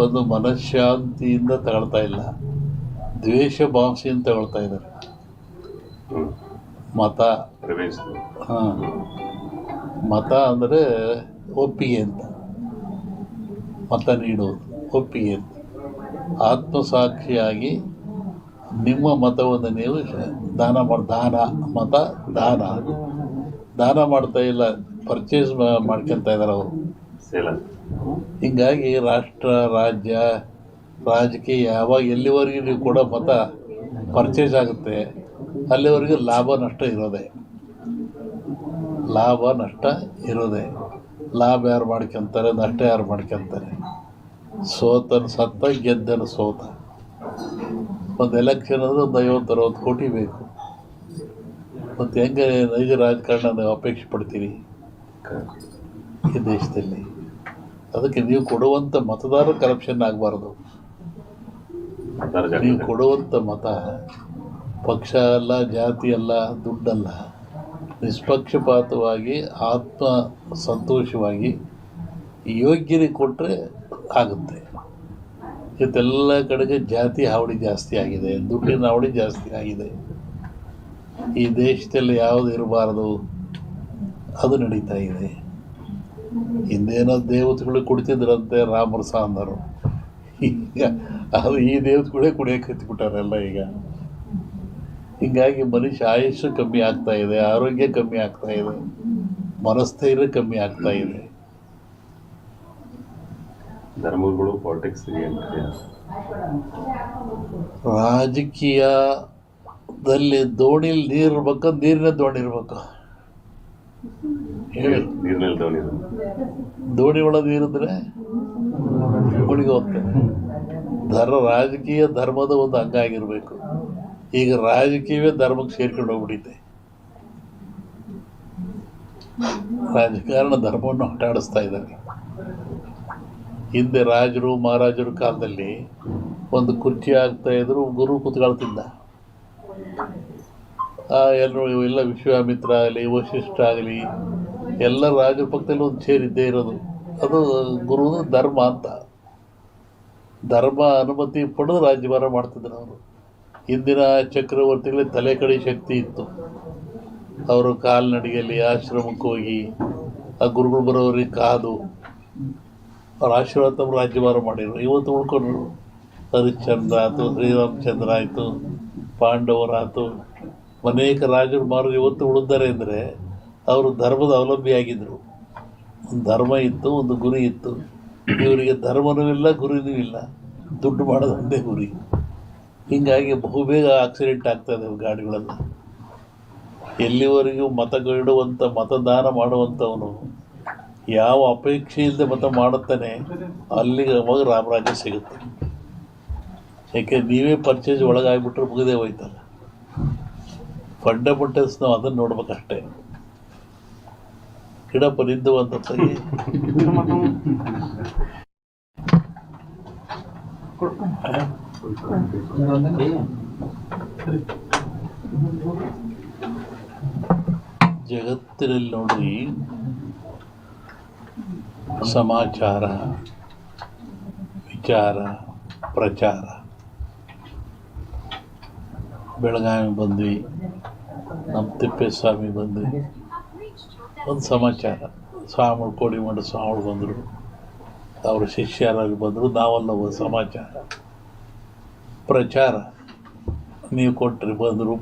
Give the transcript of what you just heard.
ಒಂದು ಮನಃಶಾಂತಿಯಿಂದ ತಗೊಳ್ತಾ ಇಲ್ಲ, ದ್ವೇಷ ಭಾವನೆಯಿಂದ ತಗೊಳ್ತಾ ಇದ್ದಾರೆ. ಮತ ಹಾಂ, ಮತ ಅಂದರೆ ಒಪ್ಪಿಗೆ ಅಂತ, ಮತ ನೀಡುವುದು ಒಪ್ಪಿಗೆ ಅಂತ. ಆತ್ಮಸಾಕ್ಷಿಯಾಗಿ ನಿಮ್ಮ ಮತವನ್ನು ನೀವು ದಾನ ಮಾಡ್ತಾ ಇಲ್ಲ, ಪರ್ಚೇಸ್ ಮಾಡ್ಕೊತಾ ಇದ್ದಾರೆ ಅವರು. ಹೀಗಾಗಿ ರಾಷ್ಟ್ರ, ರಾಜ್ಯ, ರಾಜಕೀಯ ಯಾವಾಗ ಎಲ್ಲಿವರೆಗೂ ನೀವು ಕೂಡ ಮತ ಪರ್ಚೇಸ್ ಆಗುತ್ತೆ ಅಲ್ಲಿವರೆಗೂ ಲಾಭ ನಷ್ಟ ಇರೋದೆ. ಲಾಭ ಯಾರು ಮಾಡ್ಕೊತಾರೆ, ನಷ್ಟ ಯಾರು ಮಾಡ್ಕೊತಾರೆ? ಸೋತನ ಸತ್ತ, ಗೆದ್ದನ ಸೋತ. ಒಂದು ಎಲೆಕ್ಷನ್ ಅಂದರೆ ಒಂದು 50-60 ಕೋಟಿ ಬೇಕು. ಮತ್ತು ಹೆಂಗೆ ನೈಜ ರಾಜಕಾರಣ ನಾವು ಅಪೇಕ್ಷೆ ಪಡ್ತೀವಿ ಈ ದೇಶದಲ್ಲಿ? ಅದಕ್ಕೆ ನೀವು ಕೊಡುವಂಥ ಮತದಾರ ಕರಪ್ಷನ್ ಆಗಬಾರ್ದು. ನೀವು ಕೊಡುವಂಥ ಮತ ಪಕ್ಷ ಅಲ್ಲ, ಜಾತಿ ಅಲ್ಲ, ದುಡ್ಡಲ್ಲ, ನಿಷ್ಪಕ್ಷಪಾತವಾಗಿ ಆತ್ಮ ಸಂತೋಷವಾಗಿ ಯೋಗ್ಯರಿಗೆ ಕೊಟ್ಟರೆ ಆಗುತ್ತೆ. ಇವತ್ತೆಲ್ಲ ಕಡೆಗೆ ಜಾತಿ ಹಾವಳಿ ಜಾಸ್ತಿ ಆಗಿದೆ, ದುಡ್ಡಿನ ಹಾವಳಿ ಜಾಸ್ತಿ ಆಗಿದೆ. ಈ ದೇಶದಲ್ಲಿ ಯಾವುದು ಇರಬಾರ್ದು ಅದು ನಡೀತಾ ಇದೆ. ಹಿಂದೇನೋ ದೇವತೆಗಳು ಕುಡಿತಿದ್ರಂತೆ, ರಾಮರ ಸಾಂದರು. ಈಗ ಅದು ಈ ದೇವತೆಗಳೇ ಕುಡಿಯೋಕೆ ಹತ್ತಿಬಿಟ್ಟಾರೆಲ್ಲ ಈಗ. ಹೀಗಾಗಿ ಮನುಷ್ಯ ಆಯುಷ್ಯ ಕಮ್ಮಿ ಆಗ್ತಾ ಇದೆ, ಆರೋಗ್ಯ ಕಮ್ಮಿ ಆಗ್ತಾ ಇದೆ, ಮನಸ್ಥೈರ್ಯ ಕಮ್ಮಿ ಆಗ್ತಾ ಇದೆ. ಧರ್ಮಗಳು ಪಾಲಿಟಿಕ್ಸ್ ರಾಜಕೀಯದಲ್ಲಿ ದೋಣಿಲಿ ನೀರು ಇರ್ಬೇಕು, ನೀರಿನ ದೋಣಿ ಇರ್ಬೇಕು. ಹೇಳಿ, ದೋಣಿ ಒಳಗೆ ನೀರಿದ್ರೆ ಮುಳುಗಿ ಹೋಗ್ತೇನೆ. ರಾಜಕೀಯ ಧರ್ಮದ ಒಂದು ಅಂಗ ಆಗಿರಬೇಕು. ಈಗ ರಾಜಕೀಯವೇ ಧರ್ಮಕ್ಕೆ ಸೇರ್ಕೊಂಡು ಹೋಗ್ಬಿಟ್ಟಿದೆ. ರಾಜಕಾರಣ ಧರ್ಮವನ್ನು ಆಟ ಆಡಿಸ್ತಾ ಇದ್ದಾರೆ. ಹಿಂದೆ ರಾಜರು ಮಹಾರಾಜರ ಕಾಲದಲ್ಲಿ ಒಂದು ಕುರ್ಚಿ ಆಗ್ತಾ ಇದ್ರು, ಗುರು ಕೂತ್ಕೊಳ್ತಿದ್ದ. ಎಲ್ಲರೂ ಎಲ್ಲ ವಿಶ್ವಾಮಿತ್ರ ಆಗಲಿ, ವಶಿಷ್ಠ ಆಗಲಿ, ಎಲ್ಲ ರಾಜರ ಪಕ್ಕದಲ್ಲಿ ಒಂದು ಸೇರಿದ್ದೇ ಇರೋದು. ಅದು ಗುರು ಧರ್ಮ ಅಂತ. ಧರ್ಮ ಅನುಮತಿ ಪಡೆದು ರಾಜ್ಯಭಾರ ಮಾಡ್ತಿದ್ರು ಅವರು. ಹಿಂದಿನ ಚಕ್ರವರ್ತಿಗಳಿಗೆ ತಲೆ ಕಡೆ ಶಕ್ತಿ ಇತ್ತು. ಅವರು ಕಾಲ್ನಡಿಗೆಯಲ್ಲಿ ಆಶ್ರಮಕ್ಕೆ ಹೋಗಿ ಆ ಗುರುಗಳು ಬರೋರಿಗೆ ಕಾದು ಅವ್ರ ಆಶೀರ್ವಾದ ತಮ್ಮ ರಾಜ್ಯಭಾರ ಮಾಡಿದರು. ಇವತ್ತು ಉಳ್ಕೊಂಡ್ರು. ಹರಿಶ್ಚಂದ್ರ ಆಯಿತು, ಶ್ರೀರಾಮಚಂದ್ರ ಆಯಿತು, ಪಾಂಡವರಾಯಿತು, ಅನೇಕ ರಾಜರು ಮಾರು ಇವತ್ತು ಉಳಿದಾರೆ ಅಂದರೆ ಅವರು ಧರ್ಮದ ಅವಲಂಬಿಯಾಗಿದ್ದರು. ಒಂದು ಧರ್ಮ ಇತ್ತು, ಒಂದು ಗುರಿ ಇತ್ತು. ಇವರಿಗೆ ಧರ್ಮನೂ ಇಲ್ಲ, ಗುರಿನೂ ಇಲ್ಲ, ದುಡ್ಡು ಮಾಡೋದು ಒಂದೇ ಗುರಿ. ಹೀಗಾಗಿ ಬಹುಬೇಗ ಆಕ್ಸಿಡೆಂಟ್ ಆಗ್ತಾಯಿದೆ ಗಾಡಿಗಳೆಲ್ಲ. ಎಲ್ಲಿವರೆಗೂ ಮತಗಿಡುವಂಥ, ಮತದಾನ ಮಾಡುವಂಥವನು ಯಾವ ಅಪೇಕ್ಷೆ ಇಲ್ಲದೆ ಮತ ಮಾಡುತ್ತಾನೆ ಅಲ್ಲಿಗೆ ಅವಾಗ ರಾಮರಾಜ್ಯ ಸಿಗುತ್ತೆ. ಯಾಕೆ ನೀವೇ ಪರ್ಚೇಸ್ ಒಳಗಾಗ್ಬಿಟ್ರೆ ಮುಗಿದೇ ಹೋಯ್ತಲ್ಲ. ಫಂಡಮೆಂಟಲ್ಸ್ ನಾವು ಅದನ್ನು ನೋಡ್ಬೇಕಷ್ಟೇ. ಗಿಡಪ್ಪ ನಿಂದುವಂತ ಸರಿ ಜಗತ್ತಿನಲ್ಲಿ ನೋಡಿ, ಸಮಾಚಾರ, ವಿಚಾರ, ಪ್ರಚಾರ. ಬೆಳಗಾವಿ ಬಂದ್ವಿ, ನಮ್ಮ ತಿಪ್ಪೇಸ್ವಾಮಿ ಬಂದ್ವಿ, ಒಂದು ಸಮಾಚಾರ. ಸ್ವಾಮಿಗಳು, ಕೋಡಿಮಠ ಸ್ವಾಮಿಗಳು ಬಂದರು, ಅವರ ಶಿಷ್ಯರಾಗಿ ಬಂದರು, ನಾವೆಲ್ಲ ಒಂದು ಸಮಾಚಾರ. ಪ್ರಚಾರ ನೀವು ಕೊಟ್ಟರೆ ಬಂದರು.